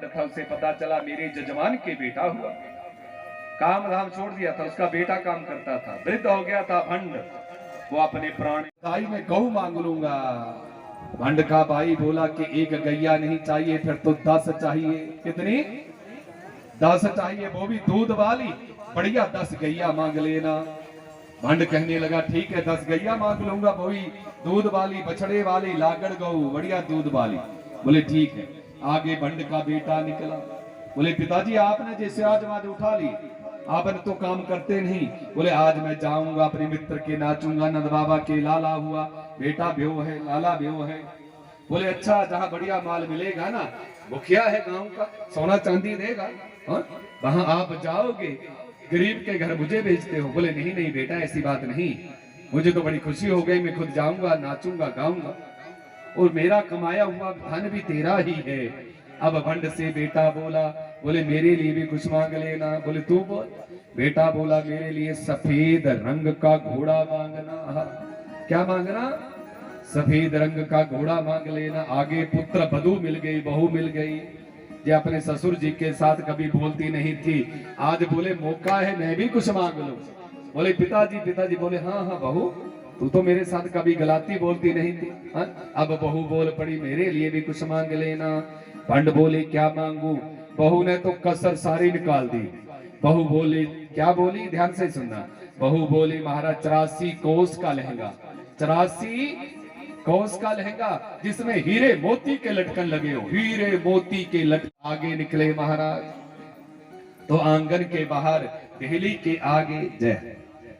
भंड था, उसे पता चला मेरे जजमान के बेटा हुआ। काम धाम छोड़ दिया था, उसका बेटा काम करता था, वृद्ध हो गया था भंड। वो अपने प्राण भाई में गऊ मांग लूंगा। भंड का भाई बोला कि एक गैया नहीं चाहिए, फिर तो 10 चाहिए। कितनी? 10 चाहिए, वो भी दूध वाली। बढ़िया 10 गैया मांग लेना। भंड कहने लगा ठीक है 10 गैया मांग लूंगा, वही दूध वाली, बछड़े वाली, लागड़ गऊ, बढ़िया दूध वाली। बोले ठीक है। आगे भंड का बेटा निकला। बोले पिताजी आपने जैसे आज उठा ली, आपने तो काम करते नहीं। बोले आज मैं जाऊंगा अपने मित्र के नाचूंगा, नंद बाबा के लाला हुआ, बेटा ब्यो है, लाला ब्यो है। बोले अच्छा, जहाँ बढ़िया माल मिलेगा ना, मुखिया है गांव का, सोना चांदी देगा, वहां आप जाओगे, गरीब के घर मुझे भेजते हो। बोले नहीं नहीं बेटा, ऐसी बात नहीं, मुझे तो बड़ी खुशी हो गई, मैं खुद जाऊंगा, नाचूंगा, गाऊंगा, और मेरा कमाया हुआ धन भी तेरा ही है। अब भंड से बेटा बोला, बोले मेरे लिए भी कुछ मांग लेना। बोले तू बोल। बेटा बोला मेरे लिए सफेद रंग का घोड़ा मांगना। क्या मांगना? सफेद रंग का घोड़ा मांग लेना। आगे पुत्र वधू मिल गई, बहू मिल गई। ये अपने ससुर जी के साथ कभी बोलती नहीं थी, आज बोले मौका है मैं भी कुछ मांग लूं। बोले पिताजी, पिताजी बोले हाँ हाँ बहू, तू तो मेरे साथ कभी गलाती बोलती नहीं थी, हा? अब बहू बोल पड़ी मेरे लिए भी कुछ मांग लेना। भंड बोले क्या मांगू? बहू ने तो कसर सारी निकाल दी। बहू बोली, क्या बोली, ध्यान से सुनना। बहू बोली महाराज 84 कोस का लहंगा, 84 कोस का लहंगा जिसमें हीरे मोती के लटकन लगे हो, हीरे मोती के लटकन। आगे निकले महाराज तो आंगन के बाहर देहली के आगे, जय,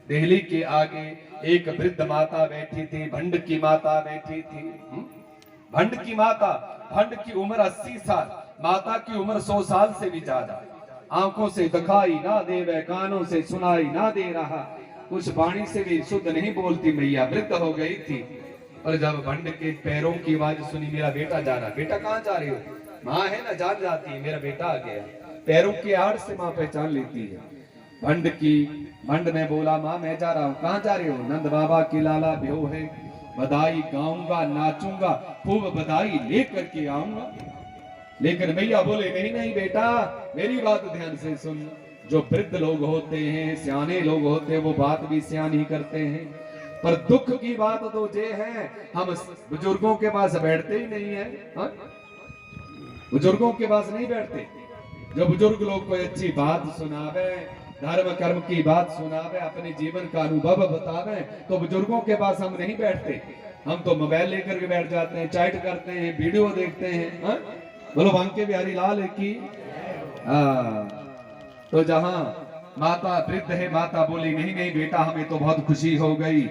देहली के आगे एक वृद्ध माता बैठी थी, भंड की माता बैठी थी। भंड की माता, भंड की उम्र 80 साल, माता की उम्र 100 साल से भी ज्यादा। आंखों से दिखाई ना देवे, कानों से सुनाई ना दे रहा, कुछ वाणी से भी शुद्ध नहीं बोलती मैया, वृद्ध हो गई थी। और जब भंड के पैरों की आवाज सुनी, मेरा बेटा जा रहा। बेटा कहाँ जा रहे हो? माँ है ना, जान जाती है, मेरा बेटा आ गया। पैरों की आड़ से माँ पहचान लेती है। भंड ने बोला माँ मैं जा रहा हूँ। कहाँ जा रहे हो? नंद बाबा की लाला ब्यो है, बधाई गाऊंगा, नाचूंगा, खूब बधाई लेकर के आऊंगा। लेकिन मैया बोले नहीं नहीं बेटा, मेरी बात ध्यान से सुन। जो वृद्ध लोग होते हैं, सियाने लोग होते हैं, वो बात भी सियानी करते हैं, पर दुख की बात तो ये है, हम बुजुर्गों के पास बैठते ही नहीं है। बुजुर्गों के पास नहीं बैठते। जो बुजुर्ग लोग कोई अच्छी बात सुनावे, धर्म कर्म की बात सुनावे, अपने जीवन का अनुभव बतावे, तो बुजुर्गों के पास हम नहीं बैठते। हम तो मोबाइल लेकर के बैठ जाते हैं, चैट करते हैं, वीडियो देखते हैं। बोलो बांके बिहारी लाल की। तो जहां माता वृद्ध है, माता बोली नहीं नहीं बेटा, हमें तो बहुत खुशी हो गई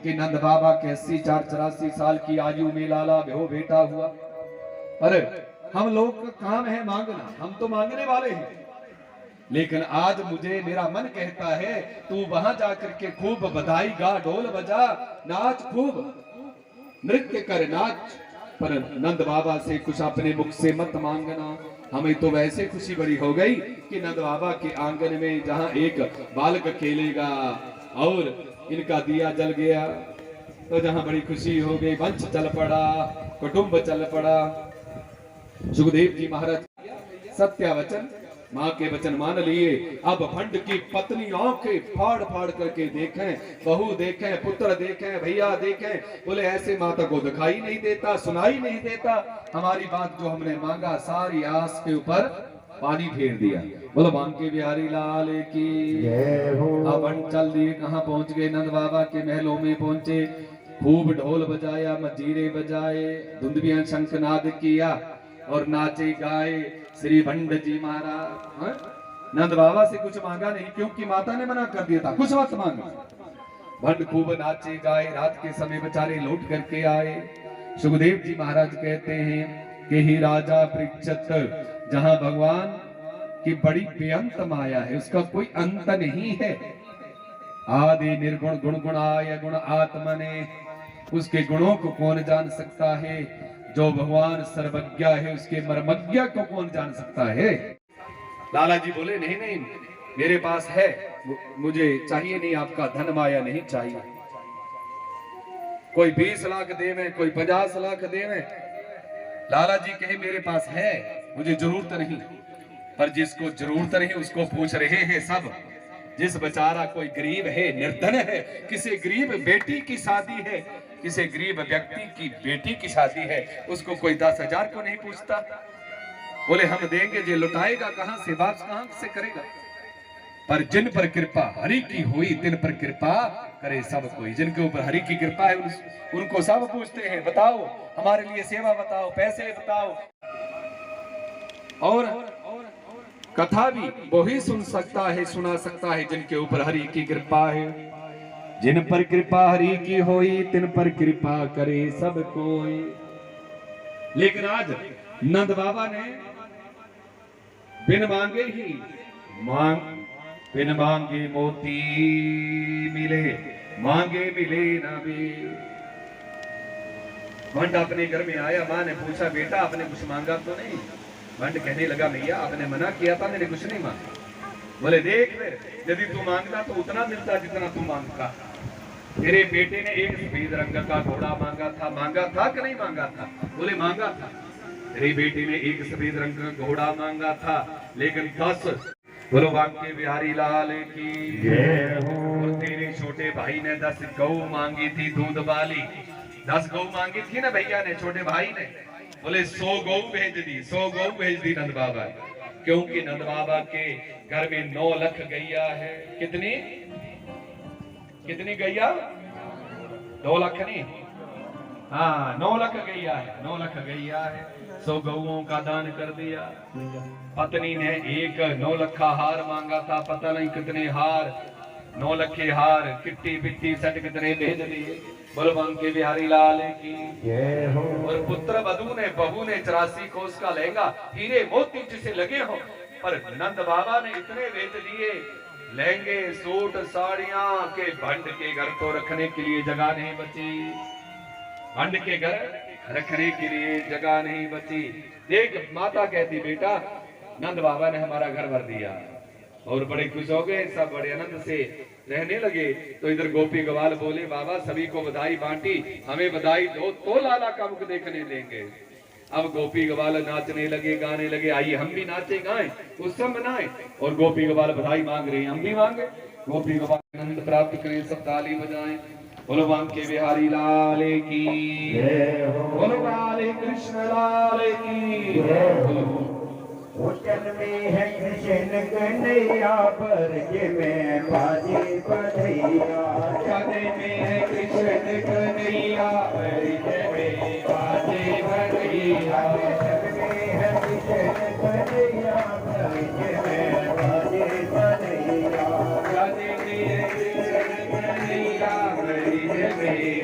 कि नंद बाबा के 84 साल की आयु में लाला बेहो बेटा हुआ। अरे हम लोग का काम है मांगना, हम तो मांगने वाले हैं, लेकिन आज मुझे मेरा मन कहता है तू वहां जाकर के खूब बधाई गा, ढोल बजा, नाच, खूब नृत्य कर, नाच, पर नंद बाबा से कुछ अपने मुख से मत मांगना। हमें तो वैसे खुशी बड़ी हो गई कि नंद बाबा के आंगन में जहां एक बालक खेलेगा और इनका दिया जल गया, तो जहां बड़ी खुशी हो गई, वंश चल पड़ा, कुटुंब चल पड़ा। सुखदेव जी महाराज सत्य वचन, माँ के वचन मान लिए। अब भंड की पत्नी आंखें फाड़ फाड़ करके देखें, बहू देखें, पुत्र देखें, भैया देखें, बोले ऐसे माता को दिखाई नहीं देता, सुनाई नहीं देता। हमारी बात जो हमने मांगा सारी आस के ऊपर पानी फेर दिया। बोलो बांके बिहारी लाल की जय हो। अब भंड चल दिए, कहाँ पहुंच गए? नंद बाबा के महलों में पहुंचे। खूब ढोल बजाया, मजीरे बजाए, धुंदबियां शंखनाद किया और नाचे गाए श्री भंड जी महाराज। नंद बाबा से कुछ मांगा नहीं, क्योंकि माता ने मना कर दिया था कुछ मत मांगो। भंड खूब नाचे गाए, रात के समय बेचारे लौट करके आए। सुखदेव जी महाराज कहते हैं कि ही राजा परीक्षित, जहां भगवान की बड़ी बेअंत माया है, उसका कोई अंत नहीं है। आदि निर्गुण गुण गुणाय गुण आत्मने, उसके गुणों को कौन जान सकता है? जो भगवान सर्वज्ञ है, उसके मर्मज्ञ को कौन जान सकता है? लाला जी बोले नहीं नहीं मेरे पास है, मुझे चाहिए नहीं आपका धन माया नहीं चाहिए। कोई 20 लाख देवे, कोई 50 लाख देवे। लाला जी कहे मेरे पास है, मुझे जरूरत नहीं, पर जिसको जरूरत नहीं उसको पूछ रहे हैं सब। जिस बेचारा कोई गरीब है, निर्धन है, किसी गरीब बेटी की शादी है, किसी गरीब व्यक्ति की बेटी की शादी है, उसको कोई 10,000 को नहीं पूछता। बोले हम देंगे, जो लुटाएगा कहां से, वापस कहां से करेगा। पर जिन पर कृपा हरि की हुई तिन पर कृपा करे सब कोई। जिनके ऊपर हरि की कृपा है उनको सब पूछते हैं, बताओ हमारे लिए सेवा बताओ, पैसे बताओ। और कथा भी वही सुन सकता है, सुना सकता है जिनके ऊपर हरि की कृपा है। जिन पर कृपा हरि की होई तिन पर कृपा करे सब कोई। लेकिन आज नंद बाबा ने बिन मांगे ही बिन मांगे मोती मिले, मांगे मिले ना भी। भंड अपने घर में आया, मां ने पूछा बेटा आपने कुछ मांगा तो नहीं। भंड कहने लगा भैया आपने मना किया था, मैंने कुछ नहीं मांगा। बोले देख यदि तू मांगता तो उतना मिलता जितना तू मांगता। तेरे बेटे ने एक सफेद रंग का घोड़ा मांगा था कि नहीं मांगा था? बोले मांगा था। तेरे बेटे ने एक सफेद रंग का घोड़ा मांगा था, लेकिन 10 बोलो बांके बिहारी लाल की जय हो। और तेरे छोटे भाई ने 10 गौ मांगी थी दूध वाली। 10 गौ मांगी थी ना भैया ने, छोटे भाई ने। बोले 100 गौ भेज दी, 100 गौ भेज दी नंद बाबा, क्योंकि नंद बाबा के घर में 9 लाख गैया है। कितनी गैया? 2 लाख नहीं, हाँ 9 लाख गैया है, 9 लाख गैया है। 100 गौओं का दान कर दिया। पत्नी ने एक 9 लखा हार मांगा था, पता नहीं कितने हार, 9 लखे हार, किट्टी बिट्टी सेट कितने भेज दिए। बलवान के बिहारी लाल की जय हो। और पुत्र बहू ने 84 कोस का लहंगा, हीरे मोती जिसे लगे हो, पर नंद बाबा ने इतने भेज दिए, लहंगे सूट साड़ियां के भंड के घर तो रखने के लिए जगह नहीं बची। भंड के घर रखने के लिए जगह नहीं बची। देख माता कहती बेटा नंद बाबा ने हमारा घर भर दिया। और बड़े खुश हो गए, सब बड़े आनंद से रहने लगे। तो इधर गोपी गवाल बोले बाबा सभी को बधाई बांटी, हमें बधाई दो तो लाला का मुख देखने देंगे। अब गोपी गवाल नाचने लगे, गाने लगे, आइए हम भी नाचे गाएं, उत्सव मनाएं। और गोपी गवाल बधाई मांग रहे हैं, हम भी मांगे। गोपी गवाल आनंद प्राप्त करें, सब ताली बजाएं। बोलो बांके बिहारी लाल की जय हो। बोलो काले कृष्ण लाल की जय हो। उचन में है कृष्ण कन्हैया, ब्रज में बाजे बधैया। चने में है कृष्ण कन्हैया, ब्रज में बाजे बधैया। उचन में है कृष्ण कन्हैया, ब्रज में बाजे बधैया। चने में है कृष्ण कन्हैया, ब्रज में